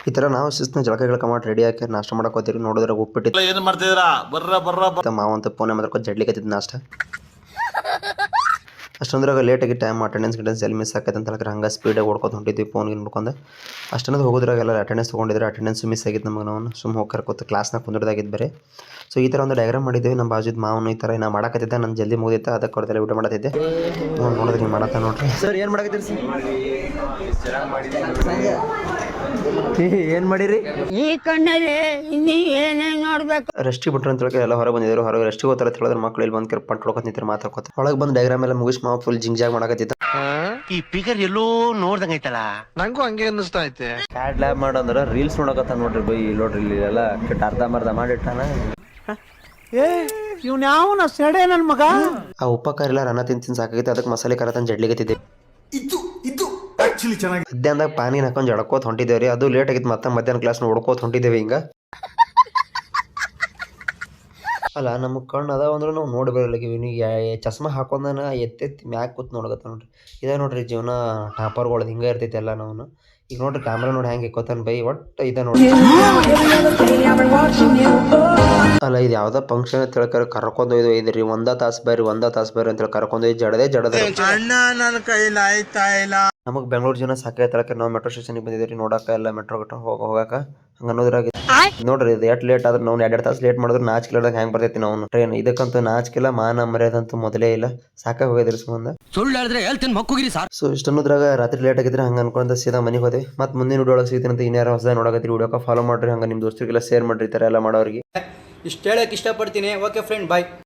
ಈ ತರ ನಾವು ಶಿಸ್ತಿನ ಜಳಕ ಮಾಡಿ ರೆಡಿ ಹಾಕಿ ನಾಷ್ಟ ಮಾಡಕ್ ಹೋಗ್ತೀವಿ. ನೋಡಿದ್ರೆ ಉಪ್ಪಿಟ್ಟು ಏನ್ ಮಾಡ್ತಿದ್ರಾ ಬರ್ರ ಮಾವಂತ ಫೋನ್ ಮಾಡ್ಕೊ ಜಡ್ಲಿಕತ್ತಿದ್ ನಾಷ್ಟ ಅಷ್ಟೊಂದ್ರಾಗ ಲೇಟಾಗಿ ಟೈಮ್ ಅಟೆಂಡೆನ್ಸ್ ಎಲ್ಲಿ ಮಿಸ್ ಆಕೈತೆ ಅಂತ ಹೇಳಿದ್ರೆ ಹಂಗೆ ಸ್ಪೀಡಾಗಿ ಓಡ್ಕೊತ ಹೊಂಟಿದ್ವಿ ಫೋನ್ಗೆ ನೋಡ್ಕೊಂಡು. ಅಷ್ಟೊಂದು ಹೋಗೋದ್ರಾಗೆಲ್ಲ ಅಟೆಂಡೆನ್ಸ್ ತೊಗೊಂಡಿದ್ರೆ ಅಟೆಂಡೆನ್ಸ್ ಮಿಸ್ ಆಗಿತ್ತು ನಮಗೆ. ನಾವು ಸುಮ್ಮನೆ ಹೋಗಿ ಕರ್ಕೋತ ಕ್ಲಾಸ್ನಾಗ ಕುಂದಿರ್ದಾಗಿದ್ದು ಬೇರೆ. ಸೊ ಈ ಥರ ಒಂದು ಡಯಾಗ್ರಾಮ್ ಮಾಡಿದ್ದೀವಿ. ನಮ್ಮ ಬಾಜುದ ಮಾವನು ಈ ಥರ ನಾ ಮಾಡಕತ್ತಿದ್ದೆ, ನಾನು ಜಲ್ದಿ ಮುಗಿದಿತ್ತು, ಅದಕ್ಕೆ ಅವ್ರದ್ದೆಲ್ಲ ಊಟ ಮಾಡತ್ತಿದ್ದೆ. ನೋಡಿದ್ರೆ ನೀವು ಮಾಡತ್ತ ನೋಡ್ರಿ. ಸರ್ ಏನು ಮಾಡಕತ್ತೀರಿ ಸರ್? ಏನು ಮಾಡಿರಿ? ಈ ಕಣ್ಣಲ್ಲಿ ಏನೇನು ನೋಡ್ಬೇಕು. ರೆಸ್ಟಿಗೆ ಬಿಟ್ರು ಅಂತ ಹೇಳಿ ಎಲ್ಲ ಹೊರಗೆ ಬಂದಿದ್ರು. ಹೊರಗೆ ರೆಸ್ಟಿಗೆ ಹೋಗ್ತಾರೆ ಅಂತ ಹೇಳಿದ್ರೆ ಮಕ್ಕಳು ಇಲ್ಲಿ ಬಂದು ಪಂಟ್ ಹೊಡ್ಕೊತ ನಿಂತಾರೆ, ಮಾತಾಡ್ಕೊತ. ಒಳಗೆ ಬಂದು ಡಯಾಗ್ರಾಮ್ ಎಲ್ಲ ಮುಗಿಸ್ ಮಾವ ಫುಲ್ ಜಿಂಗ್ಜಾಗ್ ಮಾಡಕತ್ತಿದ್ದ. ಈ ಫಿಗರ್ ಎಲ್ಲೋ ನೋಡ್ದಂಗೈತಲ್ಲ, ನಂಗೂ ಹಂಗೆ ಅನ್ನಿಸ್ತಾ ಐತೆ. ಕ್ಯಾಡ್ ಲ್ಯಾಬ್ ಮಾಡಂದ್ರೆ ರೀಲ್ಸ್ ನೋಡಕತ್ತ ನೋಡ್ರಿ ಬೈ. ನೋಡ್ರಿ ಇಲ್ಲಿ ಎಲ್ಲ ಅರ್ಧ ಮಾಡಿಟ್ಟಾನ. ಇವ್ನ ಯಾವನ ಸೆಡೆ ನನ್ ಮಗ. ಆ ಉಪ್ಪಕಾರ ಎಲ್ಲ ರನ್ನ ತಿಂದು ಸಾಕಾಗಿತ್ತು, ಅದಕ್ಕೆ ಮಸಾಲೆ ಖಾರ ತಂದು ಜಡ್ಲಿಗತ್ತಿದ್ದೆ. ಮಧ್ಯಾಹ್ನದಾಗ ಪಾನಿ ಹಾಕೊಂಡು ಜಡ್ಕೋತ ಹೊಂಟಿದ್ದೇವ್ರಿ. ಅದು ಲೇಟ್ ಆಗಿತ್ತು, ಮತ್ತೆ ಮಧ್ಯಾಹ್ನ ಕ್ಲಾಸ್ ನೋಡ್ಕೋತ ಹೊಂಟಿದ್ದೇವೆ ಹಿಂಗ. ಅಲ್ಲ ನಮ್ಮ ಕಣ್ಣು ಅದಾವ ಅಂದ್ರೆ ನಾವು ನೋಡಿ ಬರಲಿಕ್ಕೆ ಚಸ್ಮಾ ಹಾಕೊಂಡನ ಎತ್ತೆತ್ತಿ ಮ್ಯಾಕ್ ಕೂತ್ ನೋಡಕತ್ತ ನೋಡ್ರಿ. ಇದೇ ನೋಡ್ರಿ ಜೀವನ ಟಾಪರ್ಗಳದ್ದು ಹಿಂಗೆ ಇರ್ತೈತಿ ಎಲ್ಲ. ನಾವು ಈಗ ನೋಡ್ರಿ ಕ್ಯಾಮ್ರಾ ನೋಡಿ ಹೆಂಗೆ ಇಕ್ಕೋತಾನ ಬೈ. ಒಟ್ಟು ಇದೆ ನೋಡ್ರಿ. ಅಲ್ಲ ಇದು ಯಾವ್ದೋ ಫಂಕ್ಷನ್ ಅಂತ ಹೇಳಿ ಕರ್ಕೊಂಡೊಯ್ದು ಒಯ್ದ್ರಿ. ಒಂದ ತಾಸು ಬರ್ರಿ ಅಂತೇಳಿ ಕರ್ಕೊಂಡೊಯ್ದು ಜಡದೆ ನನ್ನ ಕೈಲಿ ಆಯ್ತಾ ಇಲ್ಲ. ನಮಗೆ ಬೆಂಗಳೂರು ಜನ ಸಾಕೈತೆ ನಾವು ಮೆಟ್ರೋ ಸ್ಟೇಷನ್ಗೆ ಬಂದಿದ್ದೀವಿ ನೋಡಕ್ಕೆ ಎಲ್ಲ ಮೆಟ್ರೋ ಗಿಟ್ರೋ ಹೋಗಾಕ ಹಂಗೆ ಅನ್ನೋದ್ರಾಗ ನೋಡ್ರಿ. ಇದು ಎಷ್ಟು ಲೇಟ್ ಆದ್ರೆ ನಾವು 2 ತಾಸು ಲೇಟ್ ಮಾಡಿದ್ರೆ ನಾಚಿಕೆಲ್ಲಾರ್ದಾಗ ಹೆಂಗೆ ಬರ್ತೈತಿ ನಾವು ಟ್ರೈನ್. ಇದಕ್ಕಂತೂ ನಾಚಿಕೆಲ್ಲ ಮಾನ ಮರ್ಯಾದಂತೂ ಮೊದಲೇ ಇಲ್ಲ. ಸಾಕಾಗಿ ಹೋಗಿದ್ರಿ ಸಂಬಂಧ. ಸೊ ಇಷ್ಟ ಅನ್ನೋದ್ರಾಗ ರಾತ್ರಿ ಲೇಟ್ ಆಗಿದ್ರೆ ಹಂಗೆ ಅನ್ಕೊಂಡ ಸೀದಾ ಮನೆಗೆ ಹೋದೆ. ಮತ್ತೆ ಮುಂದಿನ ವಿಡಿಯೋ ಒಳಗೆ ಸಿಗ್ತೀನಿ ಅಂತ ಇನ್ಯಾರು ಹೊಸದಾಗಿ ನೋಡಕತ್ತೀರಿ. ವಿಡಿಯೋಕ್ಕೆ ಫಾಲೋ ಮಾಡ್ರಿ, ಹಂಗೆ ನಿಮ್ಮ ದೋಸ್ತರಿಗೆಲ್ಲ ಶೇರ್ ಮಾಡ್ರಿ, ಈ ಥರ ಎಲ್ಲ ಮಾಡೋರಿಗೆ. ಇಷ್ಟು ಹೇಳಕ್ಕೆ ಇಷ್ಟಪಡ್ತೀನಿ. ಓಕೆ ಫ್ರೆಂಡ್, ಬಾಯ್.